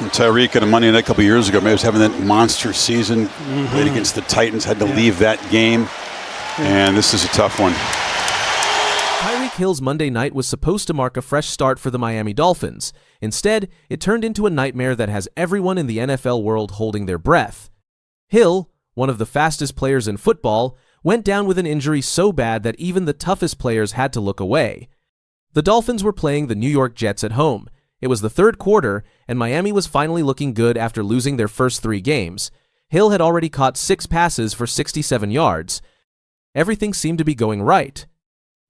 And Tyreek on a Monday night a couple years ago, maybe was having that monster season, played against the Titans, had to leave that game, and this is a tough one. Tyreek Hill's Monday night was supposed to mark a fresh start for the Miami Dolphins. Instead, it turned into a nightmare that has everyone in the NFL world holding their breath. Hill, one of the fastest players in football, went down with an injury so bad that even the toughest players had to look away. The Dolphins were playing the New York Jets at home. It was the third quarter, and Miami was finally looking good after losing their first 3 games. Hill had already caught 6 passes for 67 yards. Everything seemed to be going right.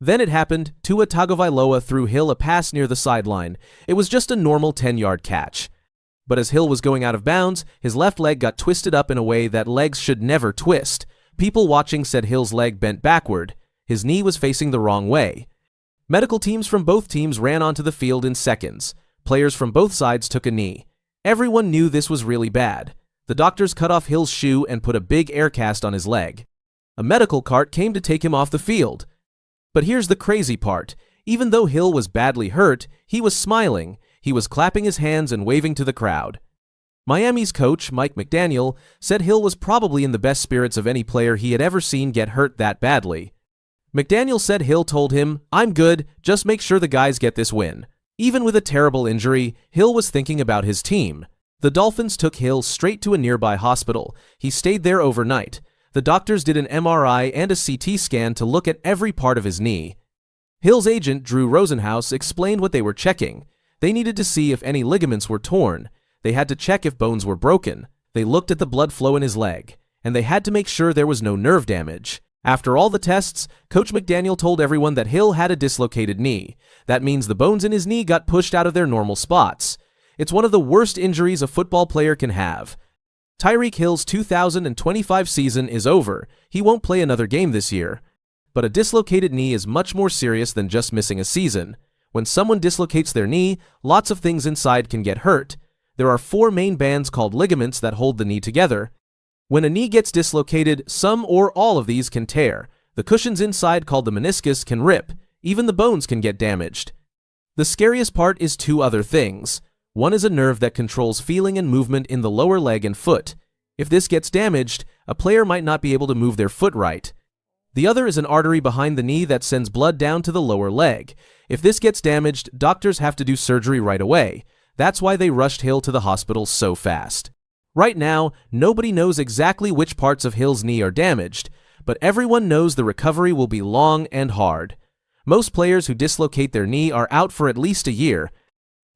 Then it happened. Tua Tagovailoa threw Hill a pass near the sideline. It was just a normal 10-yard catch. But as Hill was going out of bounds, his left leg got twisted up in a way that legs should never twist. People watching said Hill's leg bent backward. His knee was facing the wrong way. Medical teams from both teams ran onto the field in seconds. Players from both sides took a knee. Everyone knew this was really bad. The doctors cut off Hill's shoe and put a big air cast on his leg. A medical cart came to take him off the field. But here's the crazy part. Even though Hill was badly hurt, he was smiling. He was clapping his hands and waving to the crowd. Miami's coach, Mike McDaniel, said Hill was probably in the best spirits of any player he had ever seen get hurt that badly. McDaniel said Hill told him, "I'm good, just make sure the guys get this win." Even with a terrible injury, Hill was thinking about his team. The Dolphins took Hill straight to a nearby hospital. He stayed there overnight. The doctors did an MRI and a CT scan to look at every part of his knee. Hill's agent, Drew Rosenhaus, explained what they were checking. They needed to see if any ligaments were torn. They had to check if bones were broken. They looked at the blood flow in his leg. And they had to make sure there was no nerve damage. After all the tests, Coach McDaniel told everyone that Hill had a dislocated knee. That means the bones in his knee got pushed out of their normal spots. It's one of the worst injuries a football player can have. Tyreek Hill's 2025 season is over. He won't play another game this year. But a dislocated knee is much more serious than just missing a season. When someone dislocates their knee, lots of things inside can get hurt. There are 4 main bands called ligaments that hold the knee together. When a knee gets dislocated, some or all of these can tear. The cushions inside, called the meniscus, can rip. Even the bones can get damaged. The scariest part is 2 other things. One is a nerve that controls feeling and movement in the lower leg and foot. If this gets damaged, a player might not be able to move their foot right. The other is an artery behind the knee that sends blood down to the lower leg. If this gets damaged, doctors have to do surgery right away. That's why they rushed Hill to the hospital so fast. Right now, nobody knows exactly which parts of Hill's knee are damaged, but everyone knows the recovery will be long and hard. Most players who dislocate their knee are out for at least a year.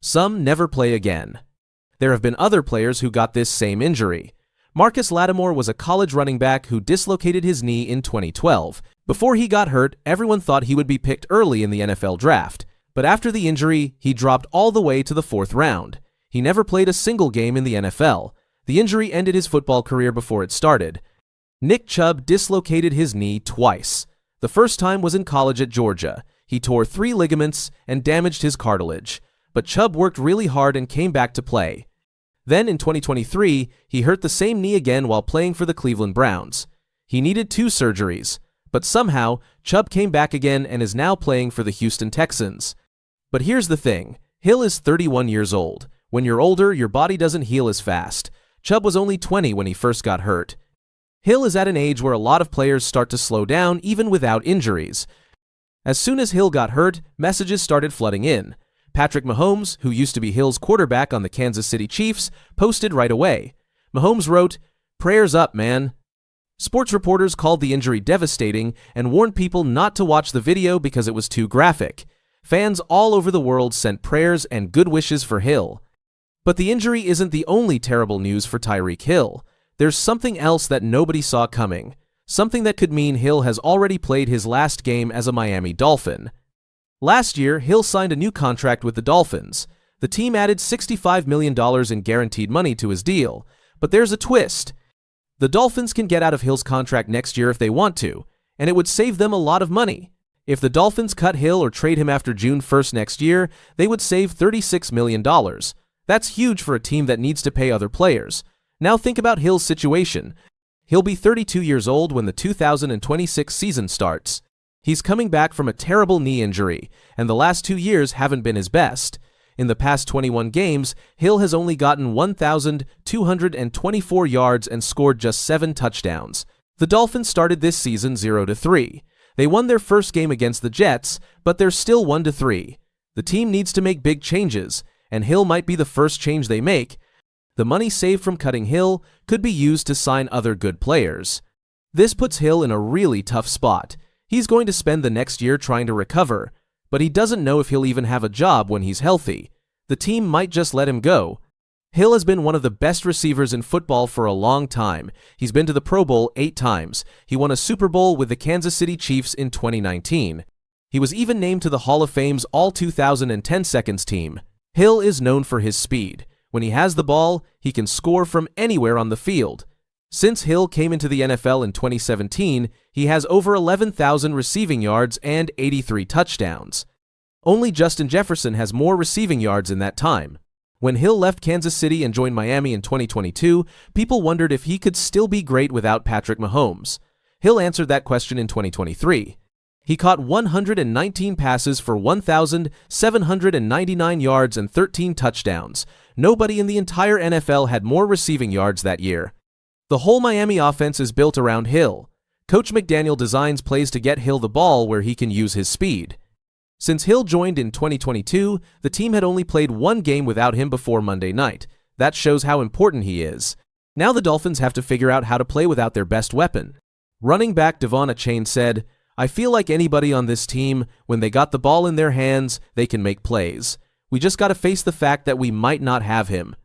Some never play again. There have been other players who got this same injury. Marcus Lattimore was a college running back who dislocated his knee in 2012. Before he got hurt, everyone thought he would be picked early in the NFL draft. But after the injury, he dropped all the way to the 4th round. He never played a single game in the NFL. The injury ended his football career before it started. Nick Chubb dislocated his knee twice. The first time was in college at Georgia. He tore 3 ligaments and damaged his cartilage. But Chubb worked really hard and came back to play. Then in 2023, he hurt the same knee again while playing for the Cleveland Browns. He needed 2 surgeries. But somehow, Chubb came back again and is now playing for the Houston Texans. But here's the thing. Hill is 31 years old. When you're older, your body doesn't heal as fast. Chubb was only 20 when he first got hurt. Hill is at an age where a lot of players start to slow down even without injuries. As soon as Hill got hurt, messages started flooding in. Patrick Mahomes, who used to be Hill's quarterback on the Kansas City Chiefs, posted right away. Mahomes wrote, "Prayers up, man." Sports reporters called the injury devastating and warned people not to watch the video because it was too graphic. Fans all over the world sent prayers and good wishes for Hill. But the injury isn't the only terrible news for Tyreek Hill. There's something else that nobody saw coming. Something that could mean Hill has already played his last game as a Miami Dolphin. Last year, Hill signed a new contract with the Dolphins. The team added $65 million in guaranteed money to his deal. But there's a twist. The Dolphins can get out of Hill's contract next year if they want to, and it would save them a lot of money. If the Dolphins cut Hill or trade him after June 1st next year, they would save $36 million. That's huge for a team that needs to pay other players. Now think about Hill's situation. He'll be 32 years old when the 2026 season starts. He's coming back from a terrible knee injury, and the last 2 years haven't been his best. In the past 21 games, Hill has only gotten 1,224 yards and scored just 7 touchdowns. The Dolphins started this season 0-3. They won their first game against the Jets, but they're still 1-3. The team needs to make big changes, and Hill might be the first change they make. The money saved from cutting Hill could be used to sign other good players. This puts Hill in a really tough spot. He's going to spend the next year trying to recover, but he doesn't know if he'll even have a job when he's healthy. The team might just let him go. Hill has been one of the best receivers in football for a long time. He's been to the Pro Bowl 8 times. He won a Super Bowl with the Kansas City Chiefs in 2019. He was even named to the Hall of Fame's All-2010 Seconds team. Hill is known for his speed. When he has the ball, he can score from anywhere on the field. Since Hill came into the NFL in 2017, he has over 11,000 receiving yards and 83 touchdowns. Only Justin Jefferson has more receiving yards in that time. When Hill left Kansas City and joined Miami in 2022, people wondered if he could still be great without Patrick Mahomes. Hill answered that question in 2023. He caught 119 passes for 1,799 yards and 13 touchdowns. Nobody in the entire NFL had more receiving yards that year. The whole Miami offense is built around Hill. Coach McDaniel designs plays to get Hill the ball where he can use his speed. Since Hill joined in 2022, the team had only played 1 game without him before Monday night. That shows how important he is. Now the Dolphins have to figure out how to play without their best weapon. Running back Devon Achane said, "I feel like anybody on this team, when they got the ball in their hands, they can make plays. We just got to face the fact that we might not have him."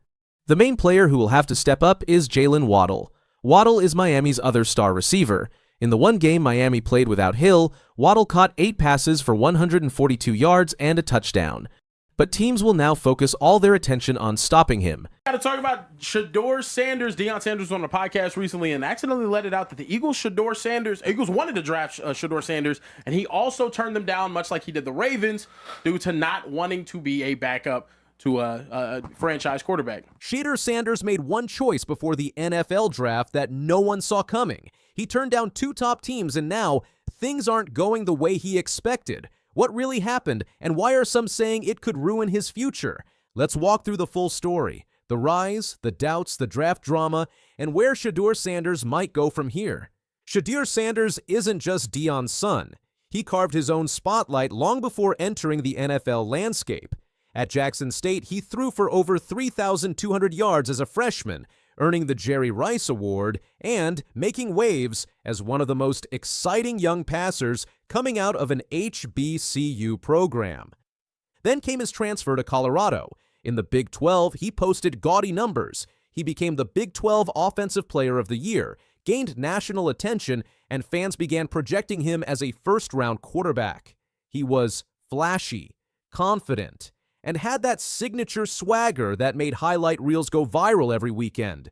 The main player who will have to step up is Jalen Waddle. Waddle is Miami's other star receiver. In the one game Miami played without Hill, Waddle caught 8 passes for 142 yards and a touchdown. But teams will now focus all their attention on stopping him. Got to talk about Shedeur Sanders. Deion Sanders was on a podcast recently and accidentally let it out that the Eagles wanted to draft Shedeur Sanders, and he also turned them down, much like he did the Ravens, due to not wanting to be a backup to a franchise quarterback. Shedeur Sanders made one choice before the NFL draft that no one saw coming. He turned down 2 top teams, and now things aren't going the way he expected. What really happened, and why are some saying it could ruin his future? Let's walk through the full story. The rise, the doubts, the draft drama, and where Shedeur Sanders might go from here. Shedeur Sanders isn't just Deion's son. He carved his own spotlight long before entering the NFL landscape. At Jackson State, he threw for over 3,200 yards as a freshman, earning the Jerry Rice Award and making waves as one of the most exciting young passers coming out of an HBCU program. Then came his transfer to Colorado. In the Big 12, he posted gaudy numbers. He became the Big 12 Offensive Player of the Year, gained national attention, and fans began projecting him as a first-round quarterback. He was flashy, confident, and had that signature swagger that made highlight reels go viral every weekend.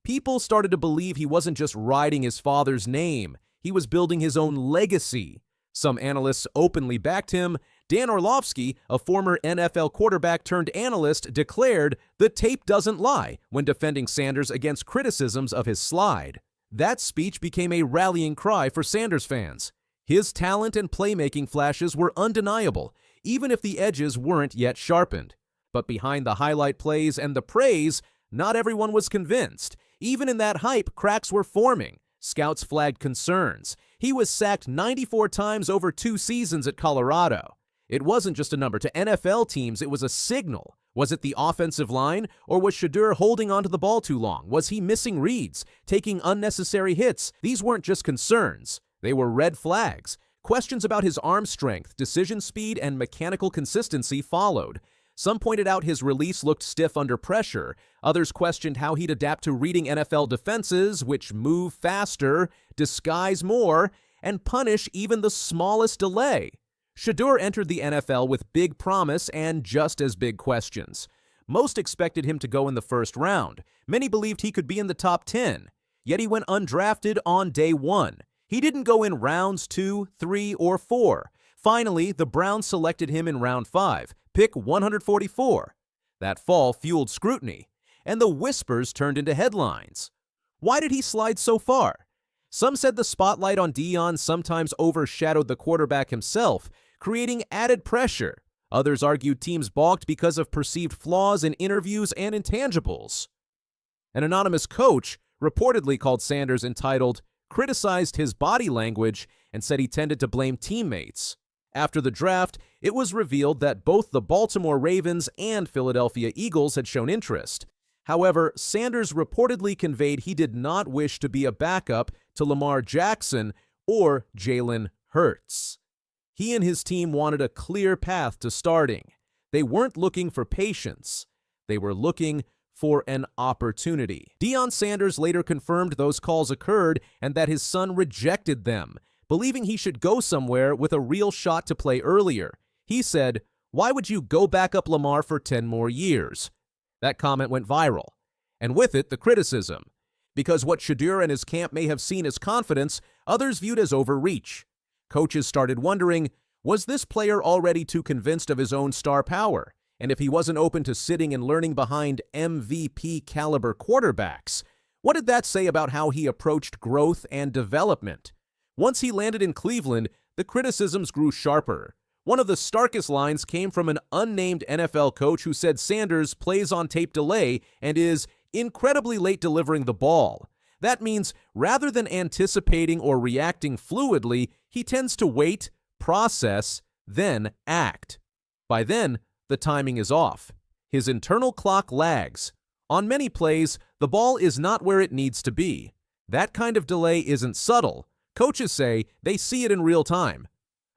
People started to believe he wasn't just riding his father's name, he was building his own legacy. Some analysts openly backed him. Dan Orlovsky, a former NFL quarterback turned analyst, declared the tape doesn't lie when defending Sanders against criticisms of his slide. That speech became a rallying cry for Sanders fans. His talent and playmaking flashes were undeniable, even if the edges weren't yet sharpened. But behind the highlight plays and the praise, not everyone was convinced. Even in that hype, cracks were forming. Scouts flagged concerns. He was sacked 94 times over 2 seasons at Colorado. It wasn't just a number to NFL teams, it was a signal. Was it the offensive line, or was Shedeur holding onto the ball too long? Was he missing reads, taking unnecessary hits? These weren't just concerns. They were red flags. Questions about his arm strength, decision speed, and mechanical consistency followed. Some pointed out his release looked stiff under pressure. Others questioned how he'd adapt to reading NFL defenses, which move faster, disguise more, and punish even the smallest delay. Shedeur entered the NFL with big promise and just as big questions. Most expected him to go in the first round. Many believed he could be in the top 10. Yet he went undrafted on day 1. He didn't go in rounds 2, 3, or 4. Finally, the Browns selected him in round 5, pick 144. That fall fueled scrutiny, and the whispers turned into headlines. Why did he slide so far? Some said the spotlight on Deion sometimes overshadowed the quarterback himself, creating added pressure. Others argued teams balked because of perceived flaws in interviews and intangibles. An anonymous coach reportedly called Sanders entitled, criticized his body language, and said he tended to blame teammates. After the draft, it was revealed that both the Baltimore Ravens and Philadelphia Eagles had shown interest. However, Sanders reportedly conveyed he did not wish to be a backup to Lamar Jackson or Jalen Hurts. He and his team wanted a clear path to starting. They weren't looking for patience. They were looking for an opportunity. Deion Sanders later confirmed those calls occurred and that his son rejected them, believing he should go somewhere with a real shot to play earlier. He said, "Why would you go back up Lamar for 10 more years?" That comment went viral, and with it, the criticism. Because what Shedeur and his camp may have seen as confidence, others viewed as overreach. Coaches started wondering, was this player already too convinced of his own star power? And if he wasn't open to sitting and learning behind MVP-caliber quarterbacks, what did that say about how he approached growth and development? Once he landed in Cleveland, the criticisms grew sharper. One of the starkest lines came from an unnamed NFL coach who said Sanders plays on tape delay and is incredibly late delivering the ball. That means rather than anticipating or reacting fluidly, he tends to wait, process, then act. By then, the timing is off. His internal clock lags. On many plays, the ball is not where it needs to be. That kind of delay isn't subtle. Coaches say they see it in real time.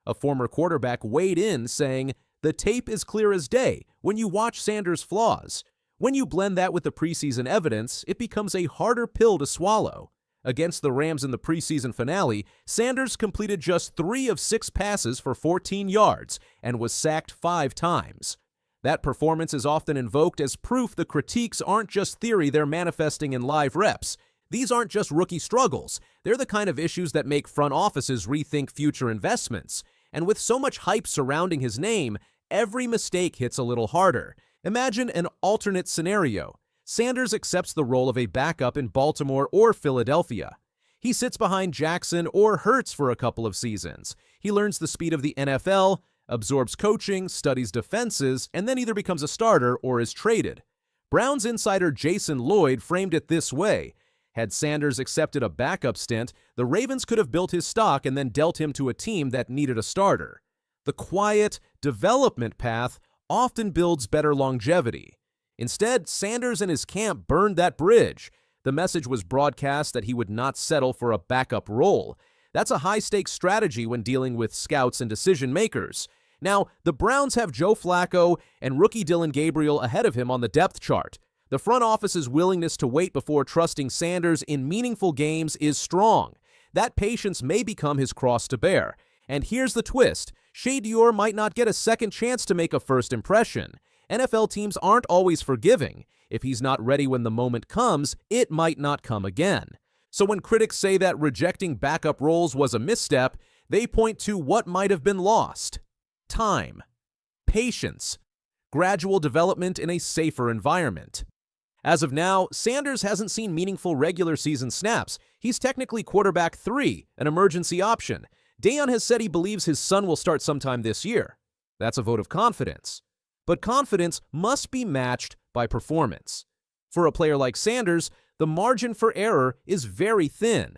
A former quarterback weighed in saying, "The tape is clear as day when you watch Sanders' flaws. When you blend that with the preseason evidence, it becomes a harder pill to swallow." Against the Rams in the preseason finale, Sanders completed just 3 of 6 passes for 14 yards and was sacked 5 times. That performance is often invoked as proof the critiques aren't just theory, they're manifesting in live reps. These aren't just rookie struggles. They're the kind of issues that make front offices rethink future investments. And with so much hype surrounding his name, every mistake hits a little harder. Imagine an alternate scenario. Sanders accepts the role of a backup in Baltimore or Philadelphia. He sits behind Jackson or Hurts for a couple of seasons. He learns the speed of the NFL, absorbs coaching, studies defenses, and then either becomes a starter or is traded. Browns insider Jason Lloyd framed it this way. Had Sanders accepted a backup stint, the Ravens could have built his stock and then dealt him to a team that needed a starter. The quiet development path often builds better longevity. Instead, Sanders and his camp burned that bridge. The message was broadcast that he would not settle for a backup role. That's a high-stakes strategy when dealing with scouts and decision-makers. Now, the Browns have Joe Flacco and rookie Dylan Gabriel ahead of him on the depth chart. The front office's willingness to wait before trusting Sanders in meaningful games is strong. That patience may become his cross to bear. And here's the twist. Shedeur might not get a second chance to make a first impression. NFL teams aren't always forgiving. If he's not ready when the moment comes, it might not come again. So when critics say that rejecting backup roles was a misstep, they point to what might have been lost. Time. Patience. Gradual development in a safer environment. As of now, Sanders hasn't seen meaningful regular season snaps. He's technically quarterback 3, an emergency option. Deion has said he believes his son will start sometime this year. That's a vote of confidence. But confidence must be matched by performance. For a player like Sanders, the margin for error is very thin.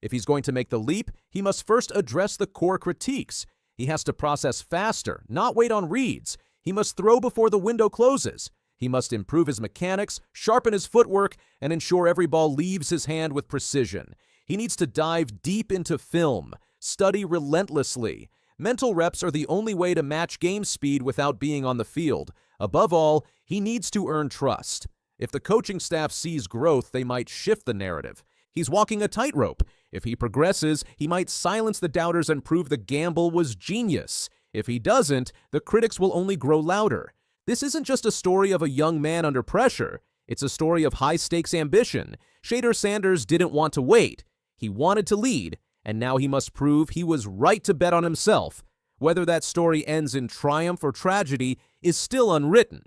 If he's going to make the leap, he must first address the core critiques. He has to process faster, not wait on reads. He must throw before the window closes. He must improve his mechanics, sharpen his footwork, and ensure every ball leaves his hand with precision. He needs to dive deep into film, study relentlessly. Mental reps are the only way to match game speed without being on the field. Above all, he needs to earn trust. If the coaching staff sees growth, they might shift the narrative. He's walking a tightrope. If he progresses, he might silence the doubters and prove the gamble was genius. If he doesn't, the critics will only grow louder. This isn't just a story of a young man under pressure. It's a story of high-stakes ambition. Shedeur Sanders didn't want to wait. He wanted to lead, and now he must prove he was right to bet on himself. Whether that story ends in triumph or tragedy is still unwritten,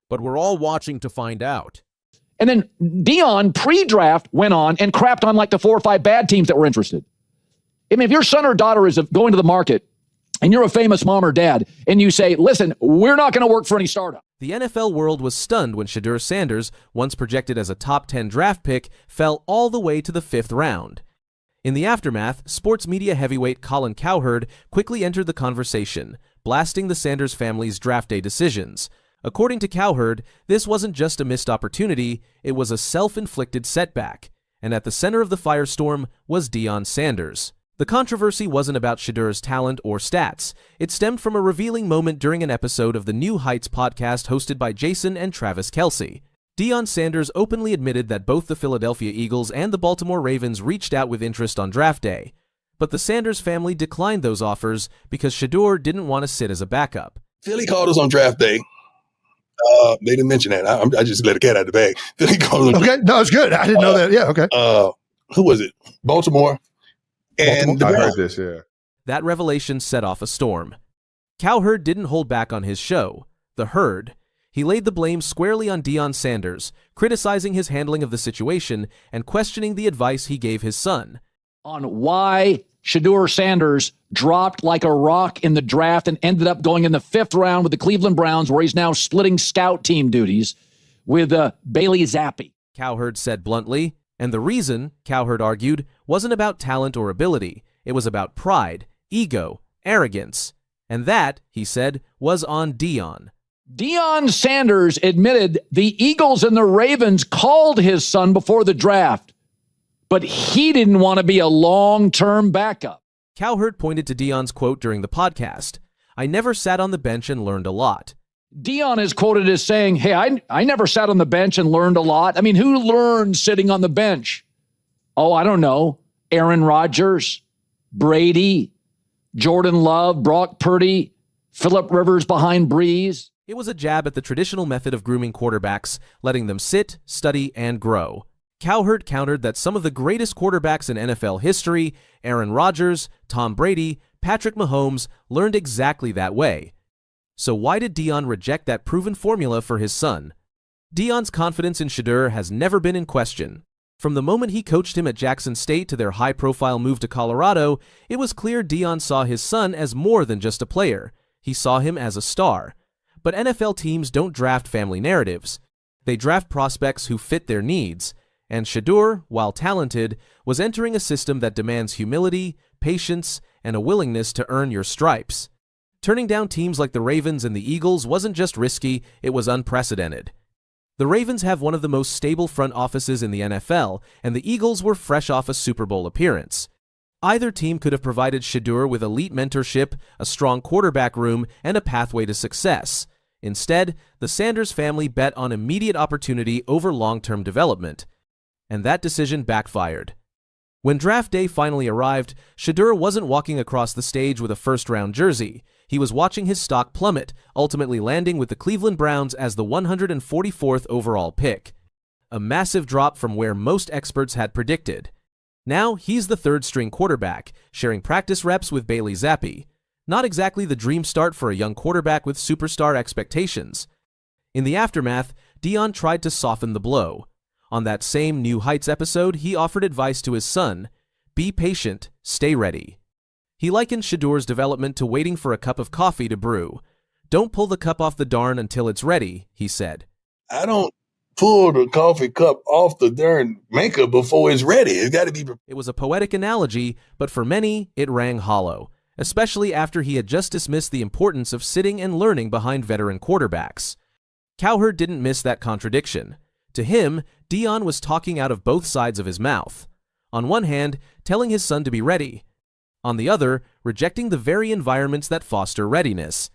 but we're all watching to find out. And then Deion pre-draft went on and crapped on like the 4 or 5 bad teams that were interested. I mean, if your son or daughter is going to the market and you're a famous mom or dad, and you say, listen, we're not going to work for any startup. The NFL world was stunned when Shedeur Sanders, once projected as a top 10 draft pick, fell all the way to the 5th round. In the aftermath, sports media heavyweight Colin Cowherd quickly entered the conversation, blasting the Sanders family's draft day decisions. According to Cowherd, this wasn't just a missed opportunity, it was a self-inflicted setback. And at the center of the firestorm was Deion Sanders. The controversy wasn't about Shedeur's talent or stats. It stemmed from a revealing moment during an episode of the New Heights podcast hosted by Jason and Travis Kelce. Deion Sanders openly admitted that both the Philadelphia Eagles and the Baltimore Ravens reached out with interest on draft day. But the Sanders family declined those offers because Shedeur didn't want to sit as a backup. Philly called us on draft day. They didn't mention that. I just let a cat out of the bag. Philly called us. Okay, no, it's good. I didn't know that. Yeah, okay. Who was it? Baltimore. And I heard this, yeah. That revelation set off a storm. Cowherd didn't hold back on his show, The Herd. He laid the blame squarely on Deion Sanders, criticizing his handling of the situation and questioning the advice he gave his son. On why Shedeur Sanders dropped like a rock in the draft and ended up going in the 5th round with the Cleveland Browns, where he's now splitting scout team duties with Bailey Zappi. Cowherd said bluntly, and the reason, Cowherd argued, wasn't about talent or ability. It was about pride, ego, arrogance. And that, he said, was on Deion. Deion Sanders admitted the Eagles and the Ravens called his son before the draft, but he didn't want to be a long-term backup. Cowherd pointed to Deion's quote during the podcast, "I never sat on the bench and learned a lot." Deion is quoted as saying, hey, I never sat on the bench and learned a lot. I mean, who learned sitting on the bench? Oh, I don't know. Aaron Rodgers, Brady, Jordan Love, Brock Purdy, Phillip Rivers behind Breeze. It was a jab at the traditional method of grooming quarterbacks, letting them sit, study, and grow. Cowherd countered that some of the greatest quarterbacks in NFL history, Aaron Rodgers, Tom Brady, Patrick Mahomes, learned exactly that way. So why did Deion reject that proven formula for his son? Deion's confidence in Shedeur has never been in question. From the moment he coached him at Jackson State to their high-profile move to Colorado, it was clear Deion saw his son as more than just a player. He saw him as a star. But NFL teams don't draft family narratives. They draft prospects who fit their needs. And Shedeur, while talented, was entering a system that demands humility, patience, and a willingness to earn your stripes. Turning down teams like the Ravens and the Eagles wasn't just risky, it was unprecedented. The Ravens have one of the most stable front offices in the NFL, and the Eagles were fresh off a Super Bowl appearance. Either team could have provided Shedeur with elite mentorship, a strong quarterback room, and a pathway to success. Instead, the Sanders family bet on immediate opportunity over long-term development. And that decision backfired. When draft day finally arrived, Shedeur wasn't walking across the stage with a first-round jersey. He was watching his stock plummet, ultimately landing with the Cleveland Browns as the 144th overall pick. A massive drop from where most experts had predicted. Now he's the third-string quarterback, sharing practice reps with Bailey Zappi. Not exactly the dream start for a young quarterback with superstar expectations. In the aftermath, Deion tried to soften the blow. On that same New Heights episode, he offered advice to his son: be patient, stay ready. He likened Shedeur's development to waiting for a cup of coffee to brew. Don't pull the cup off the darn until it's ready, he said. I don't pull the coffee cup off the darn maker before it's ready. It's got to be. It was a poetic analogy, but for many, it rang hollow, especially after he had just dismissed the importance of sitting and learning behind veteran quarterbacks. Cowherd didn't miss that contradiction. To him, Deion was talking out of both sides of his mouth. On one hand, telling his son to be ready. On the other, rejecting the very environments that foster readiness.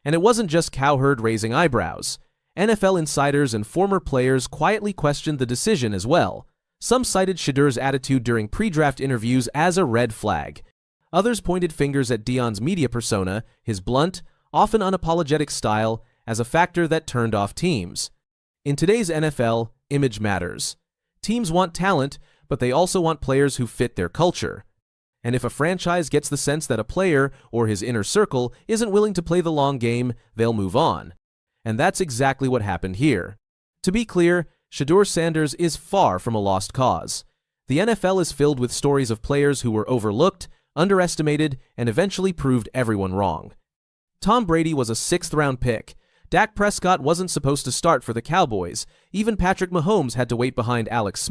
And it wasn't just Cowherd raising eyebrows. NFL insiders and former players quietly questioned the decision as well. Some cited Shedeur's attitude during pre-draft interviews as a red flag. Others pointed fingers at Deion's media persona, his blunt, often unapologetic style, as a factor that turned off teams. In today's NFL, image matters. Teams want talent, but they also want players who fit their culture. And if a franchise gets the sense that a player, or his inner circle, isn't willing to play the long game, they'll move on. And that's exactly what happened here. To be clear, Shedeur Sanders is far from a lost cause. The NFL is filled with stories of players who were overlooked, underestimated, and eventually proved everyone wrong. Tom Brady was a 6th-round pick. Dak Prescott wasn't supposed to start for the Cowboys. Even Patrick Mahomes had to wait behind Alex Smith.